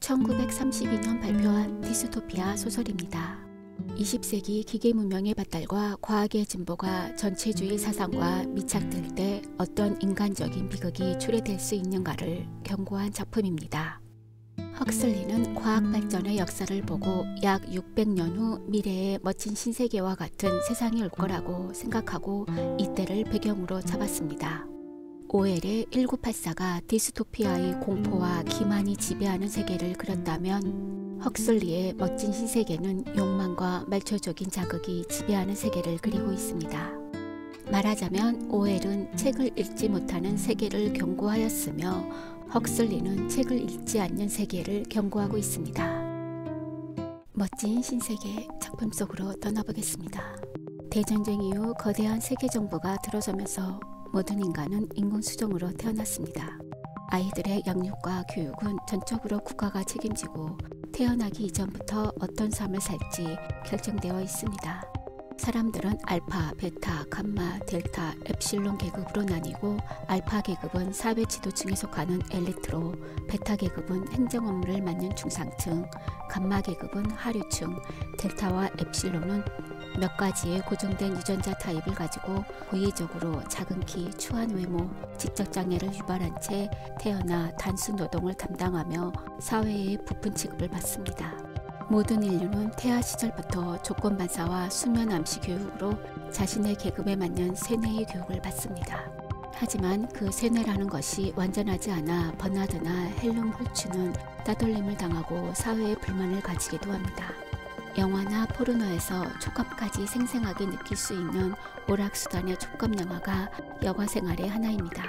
1932년 발표한 디스토피아 소설입니다. 20세기 기계문명의 발달과 과학의 진보가 전체주의 사상과 밀착될 때 어떤 인간적인 비극이 초래될 수 있는가를 경고한 작품입니다. 헉슬리는 과학 발전의 역사를 보고 약 600년 후 미래의 멋진 신세계와 같은 세상이 올 거라고 생각하고 이때를 배경으로 잡았습니다. 오웰의 1984가 디스토피아의 공포와 기만이 지배하는 세계를 그렸다면 헉슬리의 멋진 신세계는 욕망과 말초적인 자극이 지배하는 세계를 그리고 있습니다. 말하자면 오웰은 책을 읽지 못하는 세계를 경고하였으며 헉슬리는 책을 읽지 않는 세계를 경고하고 있습니다. 멋진 신세계 작품 속으로 떠나보겠습니다. 대전쟁 이후 거대한 세계 정부가 들어서면서 모든 인간은 인공수정으로 태어났습니다. 아이들의 양육과 교육은 전적으로 국가가 책임지고 태어나기 이전부터 어떤 삶을 살지 결정되어 있습니다. 사람들은 알파, 베타, 감마, 델타, 엡실론 계급으로 나뉘고 알파 계급은 사회 지도층에 속하는 엘리트로 베타 계급은 행정 업무를 맡는 중상층, 감마 계급은 하류층, 델타와 엡실론은 몇 가지의 고정된 유전자 타입을 가지고 고의적으로 작은 키, 추한 외모, 지적장애를 유발한 채 태어나 단순 노동을 담당하며 사회의 부푼 취급을 받습니다. 모든 인류는 태아 시절부터 조건반사와 수면 암시 교육으로 자신의 계급에 맞는 세뇌의 교육을 받습니다. 하지만 그 세뇌라는 것이 완전하지 않아 버나드나 헬름 홀츠는 따돌림을 당하고 사회에 불만을 가지기도 합니다. 영화나 포르노에서 촉감까지 생생하게 느낄 수 있는 오락수단의 촉감 영화가 여가 생활의 하나입니다.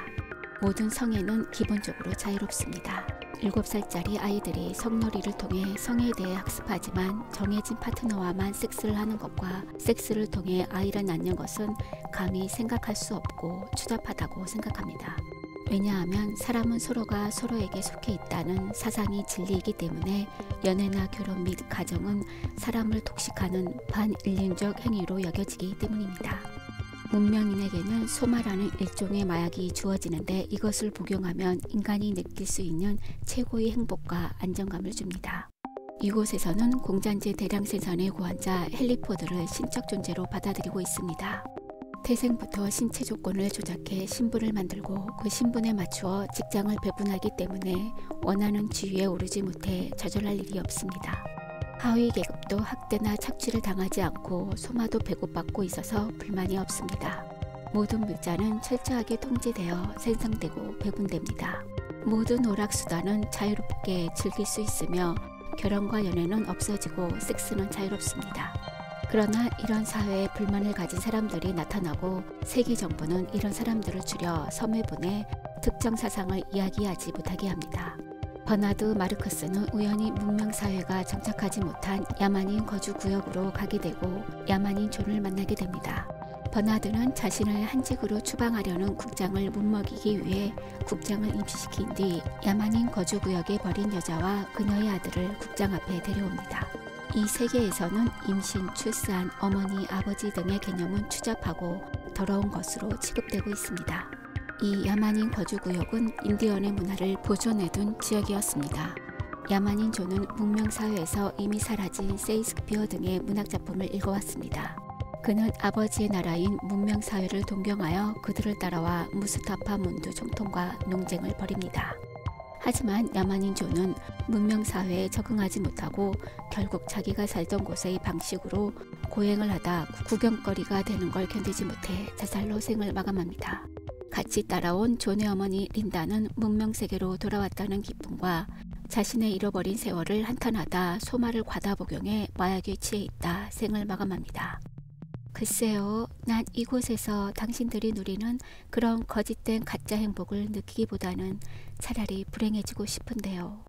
모든 성애는 기본적으로 자유롭습니다. 7살짜리 아이들이 성놀이를 통해 성에 대해 학습하지만 정해진 파트너와만 섹스를 하는 것과 섹스를 통해 아이를 낳는 것은 감히 생각할 수 없고 추잡하다고 생각합니다. 왜냐하면 사람은 서로가 서로에게 속해 있다는 사상이 진리이기 때문에 연애나 결혼 및 가정은 사람을 독식하는 반인륜적 행위로 여겨지기 때문입니다. 문명인에게는 소마라는 일종의 마약이 주어지는데 이것을 복용하면 인간이 느낄 수 있는 최고의 행복과 안정감을 줍니다. 이곳에서는 공산제 대량 생산의 고환자 헨리 포드를 신적 존재로 받아들이고 있습니다. 태생부터 신체 조건을 조작해 신분을 만들고 그 신분에 맞추어 직장을 배분하기 때문에 원하는 지위에 오르지 못해 좌절할 일이 없습니다. 하위 계급도 학대나 착취를 당하지 않고 소마도 배고받고 있어서 불만이 없습니다. 모든 물자는 철저하게 통제되어 생성되고 배분됩니다. 모든 오락수단은 자유롭게 즐길 수 있으며 결혼과 연애는 없어지고 섹스는 자유롭습니다. 그러나 이런 사회에 불만을 가진 사람들이 나타나고 세계 정부는 이런 사람들을 줄여 섬에 보내 특정 사상을 이야기하지 못하게 합니다. 버나드 마르크스는 우연히 문명사회가 정착하지 못한 야만인 거주구역으로 가게 되고 야만인 존을 만나게 됩니다. 버나드는 자신을 한직으로 추방하려는 국장을 못먹이기 위해 국장을 임시시킨 뒤 야만인 거주구역에 버린 여자와 그녀의 아들을 국장 앞에 데려옵니다. 이 세계에서는 임신, 출산, 어머니, 아버지 등의 개념은 추잡하고 더러운 것으로 취급되고 있습니다. 이 야만인 거주구역은 인디언의 문화를 보존해둔 지역이었습니다. 야만인 존은 문명사회에서 이미 사라진 세익스피어 등의 문학작품을 읽어왔습니다. 그는 아버지의 나라인 문명사회를 동경하여 그들을 따라와 무스타파 문두 총통과 논쟁을 벌입니다. 하지만 야만인 존은 문명사회에 적응하지 못하고 결국 자기가 살던 곳의 방식으로 고행을 하다 구경거리가 되는 걸 견디지 못해 자살로 생을 마감합니다. 같이 따라온 존의 어머니 린다는 문명세계로 돌아왔다는 기쁨과 자신의 잃어버린 세월을 한탄하다 소마를 과다 복용해 마약에 취해 있다 생을 마감합니다. 글쎄요, 난 이곳에서 당신들이 누리는 그런 거짓된 가짜 행복을 느끼기보다는 차라리 불행해지고 싶은데요.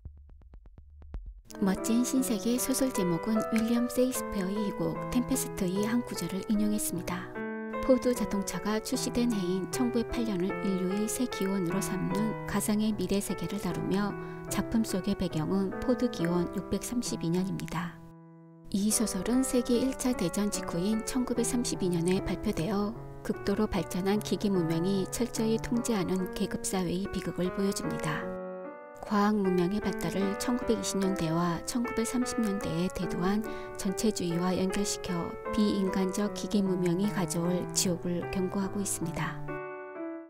멋진 신세계 소설 제목은 윌리엄 세익스피어의 희곡 템페스트의 한 구절을 인용했습니다. 포드 자동차가 출시된 해인 1908년을 인류의 새 기원으로 삼는 가상의 미래 세계를 다루며 작품 속의 배경은 포드 기원 632년입니다. 이 소설은 세계 1차 대전 직후인 1932년에 발표되어 극도로 발전한 기기 문명이 철저히 통제하는 계급사회의 비극을 보여줍니다. 과학 문명의 발달을 1920년대와 1930년대에 대두한 전체주의와 연결시켜 비인간적 기계 문명이 가져올 지옥을 경고하고 있습니다.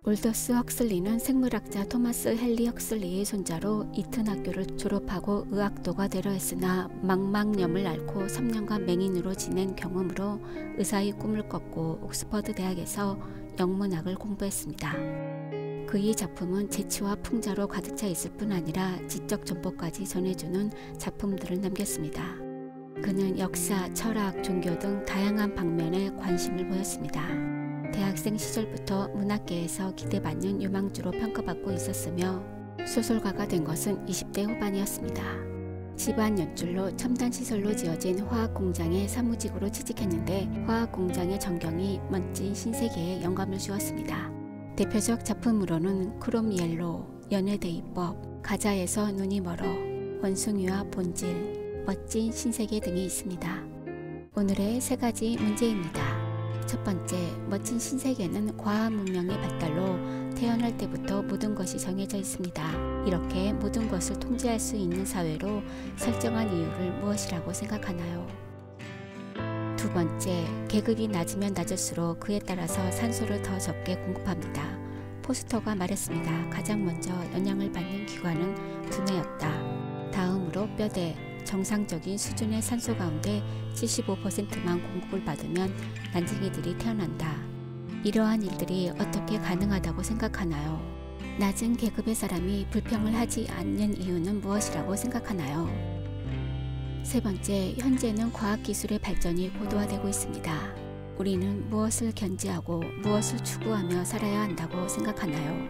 올더스 헉슬리는 생물학자 토마스 헨리 헉슬리의 손자로 이튼 학교를 졸업하고 의학도가 되려 했으나 망막염을 앓고 3년간 맹인으로 지낸 경험으로 의사의 꿈을 꺾고 옥스퍼드 대학에서 영문학을 공부했습니다. 그의 작품은 재치와 풍자로 가득 차 있을 뿐 아니라 지적 정보까지 전해주는 작품들을 남겼습니다. 그는 역사, 철학, 종교 등 다양한 방면에 관심을 보였습니다. 대학생 시절부터 문학계에서 기대받는 유망주로 평가받고 있었으며 소설가가 된 것은 20대 후반이었습니다. 집안 연줄로 첨단시설로 지어진 화학공장에 사무직으로 취직했는데 화학공장의 전경이 멋진 신세계에 영감을 주었습니다. 대표적 작품으로는 크롬 옐로우, 연애대입법, 가자에서 눈이 멀어, 원숭이와 본질, 멋진 신세계 등이 있습니다. 오늘의 3가지 문제입니다. 첫 번째, 멋진 신세계는 과학 문명의 발달로 태어날 때부터 모든 것이 정해져 있습니다. 이렇게 모든 것을 통제할 수 있는 사회로 설정한 이유를 무엇이라고 생각하나요? 두 번째, 계급이 낮으면 낮을수록 그에 따라서 산소를 더 적게 공급합니다. 포스터가 말했습니다. 가장 먼저 영향을 받는 기관은 두뇌였다. 다음으로 뼈대, 정상적인 수준의 산소 가운데 75%만 공급을 받으면 난쟁이들이 태어난다. 이러한 일들이 어떻게 가능하다고 생각하나요? 낮은 계급의 사람이 불평을 하지 않는 이유는 무엇이라고 생각하나요? 세 번째, 현재는 과학기술의 발전이 고도화되고 있습니다. 우리는 무엇을 견지하고 무엇을 추구하며 살아야 한다고 생각하나요?